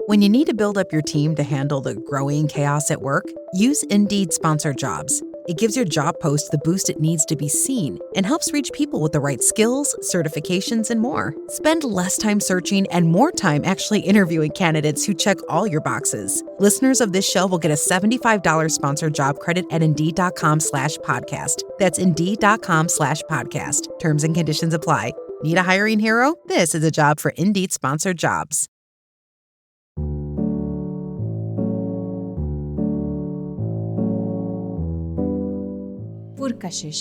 When you need to build up your team to handle the growing chaos at work, use Indeed Sponsored Jobs. It gives your job post the boost it needs to be seen and helps reach people with the right skills, certifications, and more. Spend less time searching and more time actually interviewing candidates who check all your boxes. Listeners of this show will get a $75 sponsored job credit at Indeed.com/podcast. That's Indeed.com/podcast. Terms and conditions apply. Need a hiring hero? This is a job for Indeed Sponsored Jobs. पुरकशिश,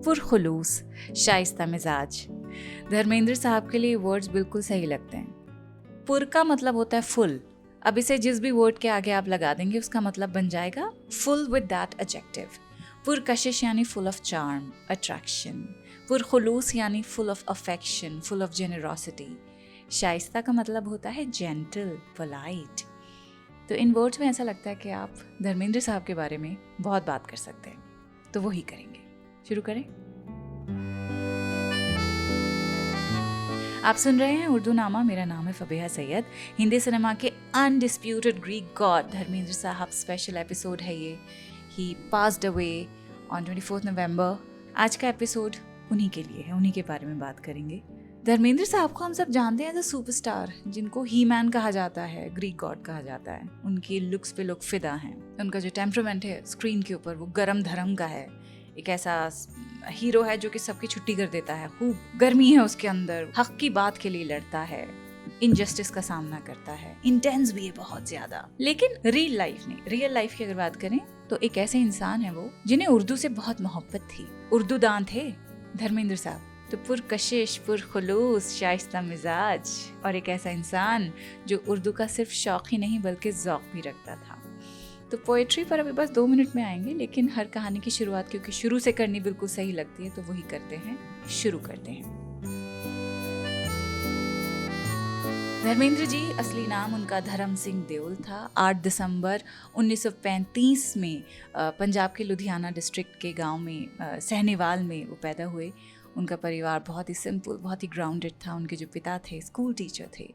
पुरखुलूस, Shaista मिजाज। धर्मेंद्र साहब के लिए words बिल्कुल सही लगते हैं। पुर का मतलब होता है फुल। अब इसे जिस भी वर्ड के आगे आप लगा देंगे उसका मतलब बन जाएगा फुल विद दैट एडजेक्टिव। पुरकशिश यानी फुल ऑफ चार्म, अट्रैक्शन। पुरखुलूस यानी full of affection, full of generosity. Shaista का मतलब होता है जेंटल, पोलाइट। तो इन वर्ड्स में ऐसा लगता है कि आप धर्मेंद्र साहब के बारे में बहुत बात कर सकते हैं, तो वही करेंगे। शुरू करें। आप सुन रहे हैं उर्दू नामा। मेरा नाम है फबीहा सैयद। हिंदी सिनेमा के अनडिस्प्यूटेड ग्रीक गॉड धर्मेंद्र साहब स्पेशल एपिसोड है ये। ही पास्ड अवे ऑन 24 नवंबर। आज का एपिसोड उन्हीं के लिए है, उन्हीं के बारे में बात करेंगे। धर्मेंद्र साहब को हम सब जानते हैं एज अ सुपरस्टार, जिनको ही मैन कहा जाता है, ग्रीक गॉड कहा जाता है। उनकी लुक्स पे लोग फिदा हैं। उनका जो टेम्परामेंट है स्क्रीन के ऊपर वो गरम धरम का है। एक ऐसा हीरो है जो कि सबकी छुट्टी कर देता है। खूब गर्मी है उसके अंदर, हक की बात के लिए लड़ता है, इनजस्टिस का सामना करता है, इंटेंस भी है बहुत ज्यादा। लेकिन रियल लाइफ की अगर बात करें तो एक ऐसे इंसान है वो जिन्हें उर्दू से बहुत मोहब्बत थी। उर्दू दान थे धर्मेंद्र साहब। तो पुरकशिश, पुरखुलूस, शाइस्ता मिजाज और एक ऐसा इंसान जो उर्दू का सिर्फ शौक ही नहीं बल्कि ज़ौक़ भी रखता था। तो पोएट्री पर अभी बस 2 मिनट में आएंगे, लेकिन हर कहानी की शुरुआत क्योंकि शुरू से करनी बिल्कुल सही लगती है तो वही करते हैं, शुरू करते हैं। धर्मेंद्र जी असली नाम उनका धर्म सिंह देओल था। 8 दिसंबर 1935 में पंजाब के लुधियाना डिस्ट्रिक्ट के गांव में सहनेवाल में वो पैदा हुए। उनका परिवार बहुत ही सिंपल, बहुत ही ग्राउंडेड था। उनके जो पिता थे स्कूल टीचर थे।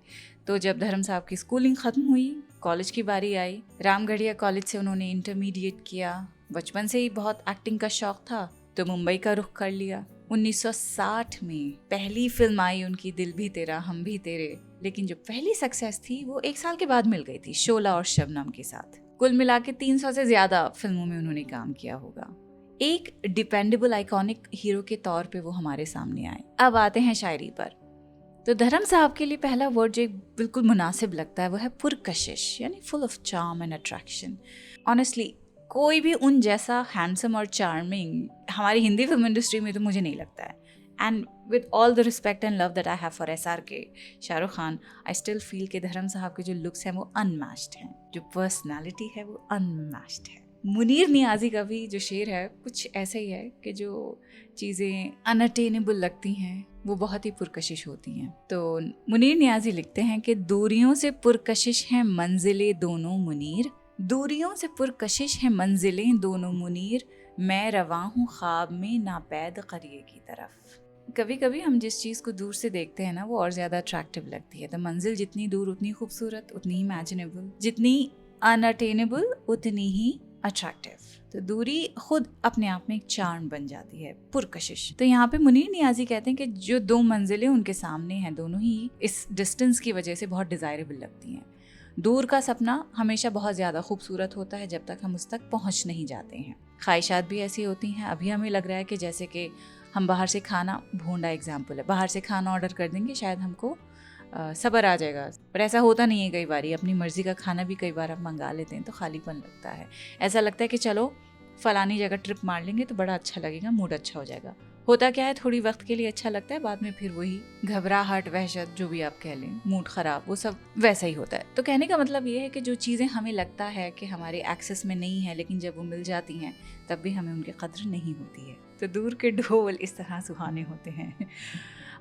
तो जब धर्म साहब की स्कूलिंग ख़त्म हुई, कॉलेज की बारी आई। रामगढ़िया कॉलेज से उन्होंने इंटरमीडिएट किया। बचपन से ही बहुत एक्टिंग का शौक था तो मुंबई का रुख कर लिया। 1960 में पहली फिल्म आई उनकी, दिल भी तेरा हम भी तेरे। लेकिन जो पहली सक्सेस थी वो 1 साल के बाद मिल गई थी, शोला और शबनम के साथ। कुल मिला के 300 से ज़्यादा फिल्मों में उन्होंने काम किया होगा। एक डिपेंडेबल आइकॉनिक हीरो के तौर पे वो हमारे सामने आए। अब आते हैं शायरी पर। तो धर्म साहब के लिए पहला वर्ड जो बिल्कुल मुनासिब लगता है वो है पुरकशिश, यानी full of charm and attraction. Honestly कोई भी उन जैसा हैंडसम और चार्मिंग हमारी हिंदी फिल्म इंडस्ट्री में तो मुझे नहीं लगता है। And with all the respect and love that I have for SRK, Shahrukh Khan, I still feel कि धर्म साहब के जो लुक्स हैं वो अनमैच्ड हैं, जो पर्सनैलिटी है वो अनमैच्ड है। मुनीर नियाज़ी का भी जो शेर है कुछ ऐसा ही है कि जो चीज़ें अनअटेनेबल लगती हैं वो बहुत ही पुरकशिश होती हैं। तो मुनीर नियाज़ी लिखते हैं कि दूरियों से पुरकशिश हैं मंजिलें दोनों मुनीर, दूरियों से पुरकशिश हैं मंजिलें दोनों मुनीर, मैं रवां हूँ ख्वाब में नापैद क़रिए की तरफ। कभी कभी हम जिस चीज़ को दूर से देखते हैं ना वो और ज़्यादा अट्रैक्टिव लगती है। तो मंजिल जितनी दूर उतनी खूबसूरत, उतनी ही इमेजिनेबल, जितनी अनअटेनेबल उतनी ही अट्रैक्टिव। तो दूरी खुद अपने आप में एक चार्म बन जाती है, पुरकशिश। तो यहाँ पे मुनीर नियाज़ी कहते हैं कि जो 2 मंजिलें उनके सामने हैं दोनों ही इस डिस्टेंस की वजह से बहुत डिज़ायरेबल लगती हैं। दूर का सपना हमेशा बहुत ज़्यादा खूबसूरत होता है जब तक हम उस तक पहुँच नहीं जाते हैं। ख्वाहिशात भी ऐसी होती हैं। अभी हमें लग रहा है कि जैसे कि हम बाहर से खाना, भोंडा एग्जाम्पल है, बाहर से खाना ऑर्डर कर देंगे शायद हमको सब्र आ जाएगा, पर ऐसा होता नहीं है। कई बार अपनी मर्जी का खाना भी कई बार आप मंगा लेते हैं तो खालीपन लगता है। ऐसा लगता है कि चलो फलानी जगह ट्रिप मार लेंगे तो बड़ा अच्छा लगेगा, मूड अच्छा हो जाएगा। होता क्या है, थोड़ी वक्त के लिए अच्छा लगता है, बाद में फिर वही घबराहट, वहशत, जो भी आप कह लें, मूड ख़राब, वो सब वैसा ही होता है। तो कहने का मतलब ये है कि जो चीज़ें हमें लगता है कि हमारे एक्सेस में नहीं है, लेकिन जब वो मिल जाती हैं तब भी हमें उनकी कद्र नहीं होती है। तो दूर के ढोल इस तरह सुहाने होते हैं।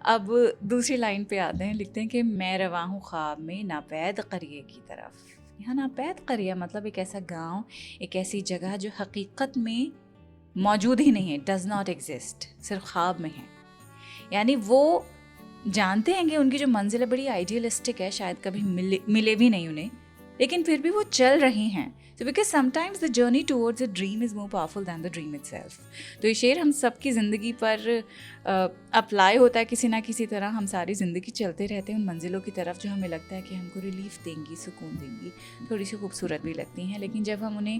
अब दूसरी लाइन पे आते हैं, लिखते हैं कि मैं रवा हूँ ख्वाब में नापैद क़रिए की तरफ। यहाँ नापैद क़रिया मतलब एक ऐसा गाँव, एक ऐसी जगह जो हकीकत में मौजूद ही नहीं है, डज नॉट एग्जिस्ट, सिर्फ ख्वाब में है। यानी वो जानते हैं कि उनकी जो मंजिल है बड़ी आइडियलिस्टिक है, शायद कभी मिले भी नहीं उन्हें, लेकिन फिर भी वो चल रही हैं। So because sometimes the journey towards a dream is more powerful than the dream itself. तो ये शेर हम सबकी ज़िंदगी पर अप्लाई होता है किसी ना किसी तरह। हम सारी ज़िंदगी चलते रहते हैं उन मंजिलों की तरफ जो हमें लगता है कि हमको रिलीफ देंगी, सुकून देंगी, थोड़ी सी खूबसूरत भी लगती हैं, लेकिन जब हम उन्हें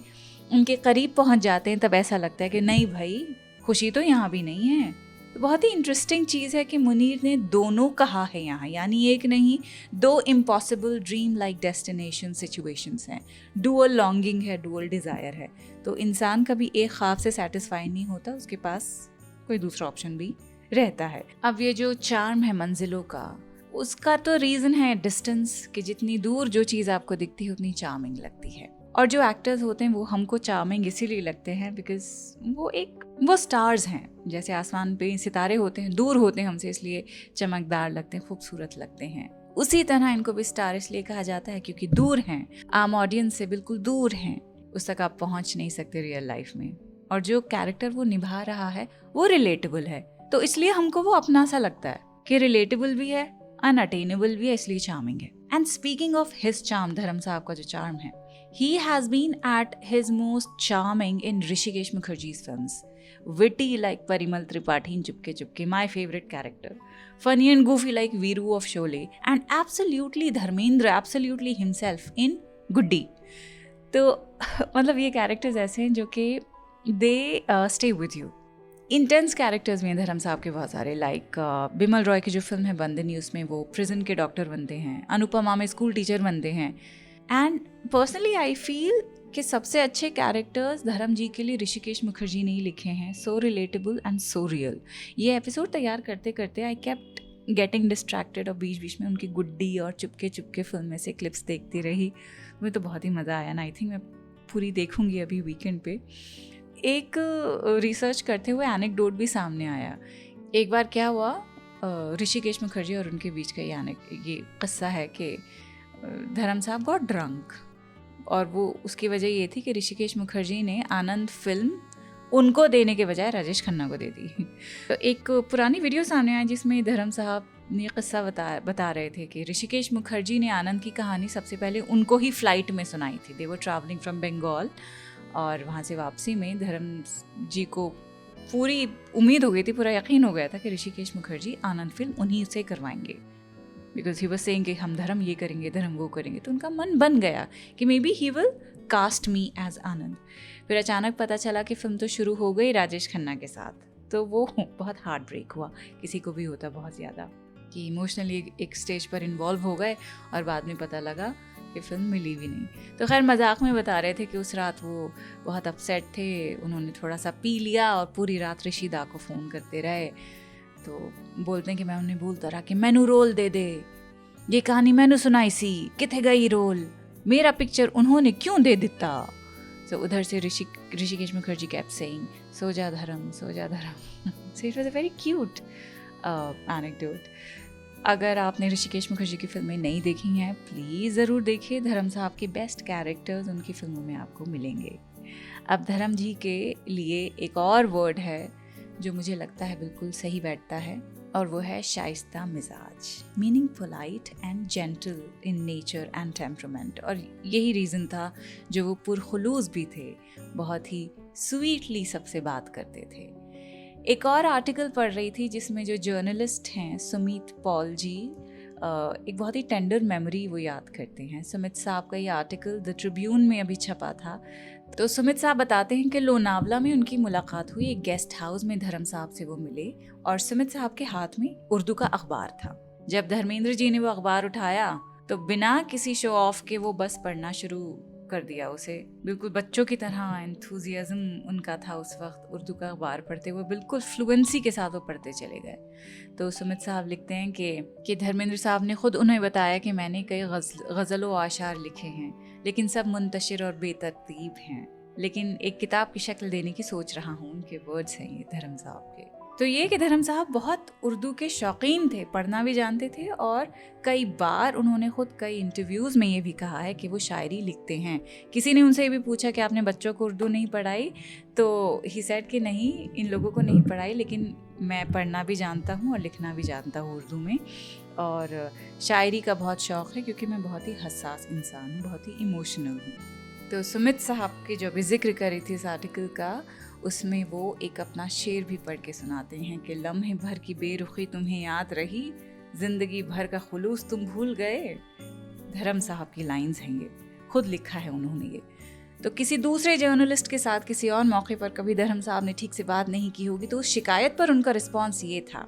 उनके करीब पहुंच जाते हैं तब ऐसा लगता है कि नहीं भाई, खुशी तो यहाँ भी नहीं है। तो बहुत ही इंटरेस्टिंग चीज़ है कि मुनीर ने दोनों कहा है यहाँ, यानी एक नहीं, दो impossible dream like destination situations हैं, डुअल लॉन्गिंग है, डुअल डिज़ायर है। तो इंसान कभी एक ख्वाब से सेटिस्फाई नहीं होता, उसके पास कोई दूसरा ऑप्शन भी रहता है। अब ये जो चार्म है मंजिलों का, उसका तो रीज़न है डिस्टेंस, कि जितनी दूर जो चीज़ आपको दिखती है उतनी चार्मिंग लगती है। और जो एक्टर्स होते हैं वो हमको चार्मिंग इसीलिए लगते हैं बिकॉज वो स्टार्स हैं। जैसे आसमान पे सितारे होते हैं, दूर होते हैं हमसे, इसलिए चमकदार लगते हैं, खूबसूरत लगते हैं। उसी तरह इनको भी स्टार इसलिए कहा जाता है क्योंकि दूर हैं, आम ऑडियंस से बिल्कुल दूर हैं, उस तक आप पहुंच नहीं सकते रियल लाइफ में। और जो कैरेक्टर वो निभा रहा है वो रिलेटेबल है, तो इसलिए हमको वो अपना सा लगता है कि रिलेटेबल भी है, अनअटेनेबल भी है, इसलिए चार्मिंग है। And speaking of his charm, धर्म साहब का जो चार्म है, he has been at his most charming in Hrishikesh Mukherjee's films. Witty like Parimal Tripathi in Chupke Chupke, my favorite character. Funny and goofy like Veeru of Sholay, and absolutely Dharmendra, absolutely himself in Guddi. तो मतलब ये characters ऐसे हैं जो कि they stay with you. Intense characters में धर्म साहब के बहुत सारे, लाइक बिमल रॉय की जो फिल्म है बंदनी, उसमें वो प्रिजन के डॉक्टर बनते हैं, अनुपमा में स्कूल टीचर बनते हैं। एंड पर्सनली आई फील कि सबसे अच्छे कैरेक्टर्स धर्म जी के लिए ऋषिकेश मुखर्जी ने ही लिखे हैं। So relatable and so real. ये एपिसोड तैयार करते करते आई केप्ट गेटिंग डिस्ट्रैक्टेड और बीच बीच में उनकी गुड्डी और चुपके चुपके फिल्म में से क्लिप्स देखती रही। मुझे तो बहुत ही मज़ा आया ना। आई थिंक मैं पूरी देखूंगी अभी वीकेंड पे। एक रिसर्च करते हुए एनेक्डोट भी सामने आया। एक बार क्या हुआ, ऋषिकेश मुखर्जी और उनके बीच का ये किस्सा है कि धर्म साहब गॉट ड्रंक, और वो उसकी वजह ये थी कि ऋषिकेश मुखर्जी ने आनंद फिल्म उनको देने के बजाय राजेश खन्ना को दे दी। तो एक पुरानी वीडियो सामने आई जिसमें धर्म साहब ने किस्सा बता रहे थे कि ऋषिकेश मुखर्जी ने आनंद की कहानी सबसे पहले उनको ही फ्लाइट में सुनाई थी। दे वर ट्रैवलिंग फ्रॉम बंगाल, और वहाँ से वापसी में धर्म जी को पूरी उम्मीद हो गई थी, पूरा यकीन हो गया था कि ऋषिकेश मुखर्जी आनंद फिल्म उन्हीं से करवाएंगे, बिकॉज ही वाज सेइंग कि हम धर्म ये करेंगे, धर्म वो करेंगे। तो उनका मन बन गया कि maybe he will cast me as Anand. फिर अचानक पता चला कि फिल्म तो शुरू हो गई राजेश खन्ना के साथ, तो वो बहुत हार्ट ब्रेक हुआ। किसी को भी होता बहुत ज़्यादा कि इमोशनली एक स्टेज पर इन्वॉल्व हो गए और बाद में पता लगा कि फिल्म मिली भी नहीं। तो खैर मजाक में बता रहे थे कि उस रात वो बहुत अपसेट थे, उन्होंने थोड़ा सा पी लिया और पूरी रात ऋषिदा को फ़ोन करते रहे। तो बोलते हैं कि मैं उन्हें बोलता रहा कि मैनू रोल दे दे, ये कहानी मैनू सुनाई सी, किथे गई रोल, मेरा पिक्चर उन्होंने क्यों दे दिता। तो उधर से ऋषिकेश मुखर्जी kept saying, सो जा धर्म, सो जा धर्म। So it was a very cute anecdote. अगर आपने ऋषिकेश मुखर्जी की फिल्में नहीं देखी हैं, प्लीज़ ज़रूर देखिए। धर्म साहब के बेस्ट कैरेक्टर्स उनकी फिल्मों में आपको मिलेंगे। अब धर्म जी के लिए एक और वर्ड है जो मुझे लगता है बिल्कुल सही बैठता है, और वो है शाइस्ता मिजाज, meaning polite and gentle in nature and temperament. और यही रीज़न था जो वो पुरखुलूस भी थे, बहुत ही स्वीटली सबसे बात करते थे। एक और आर्टिकल पढ़ रही थी जिसमें जो जर्नलिस्ट हैं सुमित पॉल जी, एक बहुत ही टेंडर मेमोरी वो याद करते हैं। सुमित साहब का ये आर्टिकल द ट्रिब्यून में अभी छपा था। तो सुमित साहब बताते हैं कि लोनावला में उनकी मुलाकात हुई, एक गेस्ट हाउस में धर्म साहब से वो मिले, और सुमित साहब के हाथ में उर्दू का अखबार था। जब धर्मेंद्र जी ने वो अखबार उठाया तो बिना किसी शो ऑफ के वो बस पढ़ना शुरू कर दिया उसे। बिल्कुल बच्चों की तरह एंथुजियाज्म उनका था उस वक्त। उर्दू का अखबार पढ़ते हुए बिल्कुल फ्लुएंसी के साथ वो पढ़ते चले गए। तो सुमित साहब लिखते हैं कि धर्मेंद्र साहब ने खुद उन्हें बताया कि मैंने कई गज़ल व आशार लिखे हैं, लेकिन सब मुंतशिर और बेतरतीब हैं, लेकिन एक किताब की शक्ल देने की सोच रहा हूँ। उनके वर्ड्स हैं ये धर्म साहब के। तो ये कि धर्म साहब बहुत उर्दू के शौकीन थे, पढ़ना भी जानते थे, और कई बार उन्होंने ख़ुद कई इंटरव्यूज़ में ये भी कहा है कि वो शायरी लिखते हैं। किसी ने उनसे ये भी पूछा कि आपने बच्चों को उर्दू नहीं पढ़ाई, तो ही सेड कि नहीं, इन लोगों को नहीं पढ़ाई, लेकिन मैं पढ़ना भी जानता हूँ और लिखना भी जानता हूँ उर्दू में, और शायरी का बहुत शौक़ है क्योंकि मैं बहुत ही हसास इंसान हूँ, बहुत ही इमोशनल हूँ। तो सुमित साहब की जो भी जिक्र करी थी इस आर्टिकल का, उसमें वो एक अपना शेर भी पढ़ के सुनाते हैं कि लम्हे भर की बेरुखी तुम्हें याद रही, ज़िंदगी भर का खुलूस तुम भूल गए। धर्म साहब की लाइंस हैं ये, खुद लिखा है उन्होंने ये। तो किसी दूसरे जर्नलिस्ट के साथ किसी और मौके पर कभी धर्म साहब ने ठीक से बात नहीं की होगी, तो उस शिकायत पर उनका रिस्पॉन्स ये था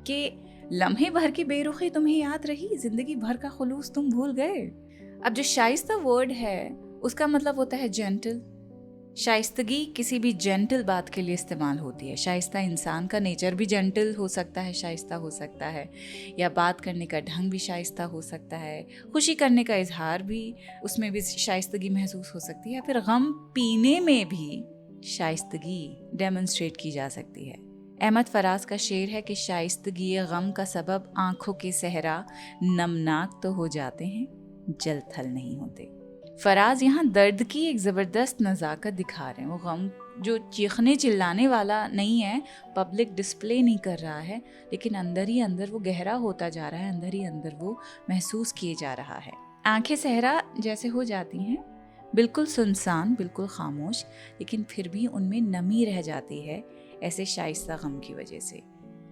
कि लम्हे भर की बेरुखी तुम्हें याद रही, ज़िंदगी भर का खुलूस तुम भूल गए। अब जो शाइस्ता वर्ड है उसका मतलब होता है जेंटल। शाइस्तगी किसी भी जेंटल बात के लिए इस्तेमाल होती है। शाइस्ता इंसान का नेचर भी जेंटल हो सकता है, शाइस्ता हो सकता है, या बात करने का ढंग भी शाइस्ता हो सकता है, खुशी करने का इजहार भी, उसमें भी शाइस्तगी महसूस हो सकती है, या फिर गम पीने में भी शाइस्तगी डेमोन्स्ट्रेट की जा सकती है। अहमद फराज का शेर है कि शाइस्तगी गम का सबब आँखों के सहरा नमनाक तो हो जाते हैं, जल थल नहीं होते। फराज यहाँ दर्द की एक ज़बरदस्त नज़ाकत दिखा रहे हैं। वो गम जो चीखने चिल्लाने वाला नहीं है, पब्लिक डिस्प्ले नहीं कर रहा है, लेकिन अंदर ही अंदर वो गहरा होता जा रहा है, अंदर ही अंदर वो महसूस किए जा रहा है। आंखें सहरा जैसे हो जाती हैं, बिल्कुल सुनसान, बिल्कुल खामोश, लेकिन फिर भी उनमें नमी रह जाती है, ऐसे शाइस्ता गम की वजह से।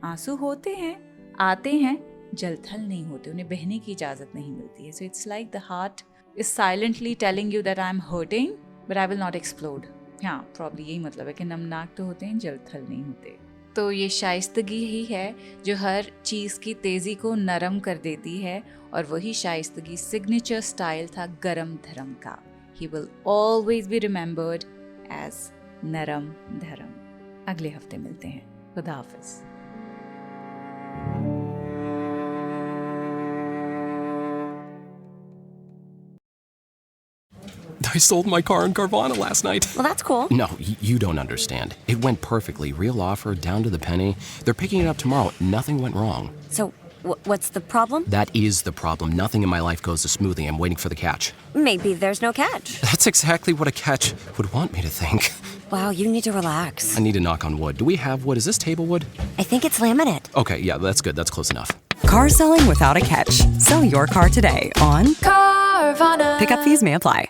आंसू होते हैं, आते हैं, जलथल नहीं होते, उन्हें बहने की इजाज़त नहीं मिलती है। So it's like the heart is silently telling you that I'm hurting, but I will not explode. हाँ, प्रॉब्ली यही मतलब है कि नमनाक तो होते हैं, जलथल नहीं होते। तो ये शाइस्तगी ही है जो हर चीज़ की तेज़ी को नरम कर देती है, और वही शाइस्तगी सिग्नेचर स्टाइल था गरम धर्म का। He will always be remembered as नरम धर्म। अगले हफ्ते मिलते हैं। खुदा हाफिज़। I sold my car in Carvana last night. Well, that's cool. No, you don't understand. It went perfectly. Real offer, down to the penny. They're picking it up tomorrow. Nothing went wrong. So, what's the problem? That is the problem. Nothing in my life goes as smoothly. I'm waiting for the catch. Maybe there's no catch. That's exactly what a catch would want me to think. Wow, you need to relax. I need to knock on wood. Do we have wood? Is this table wood? I think it's laminate. Okay, yeah, that's good. That's close enough. Car selling without a catch. Sell your car today on Carvana. Pickup fees may apply.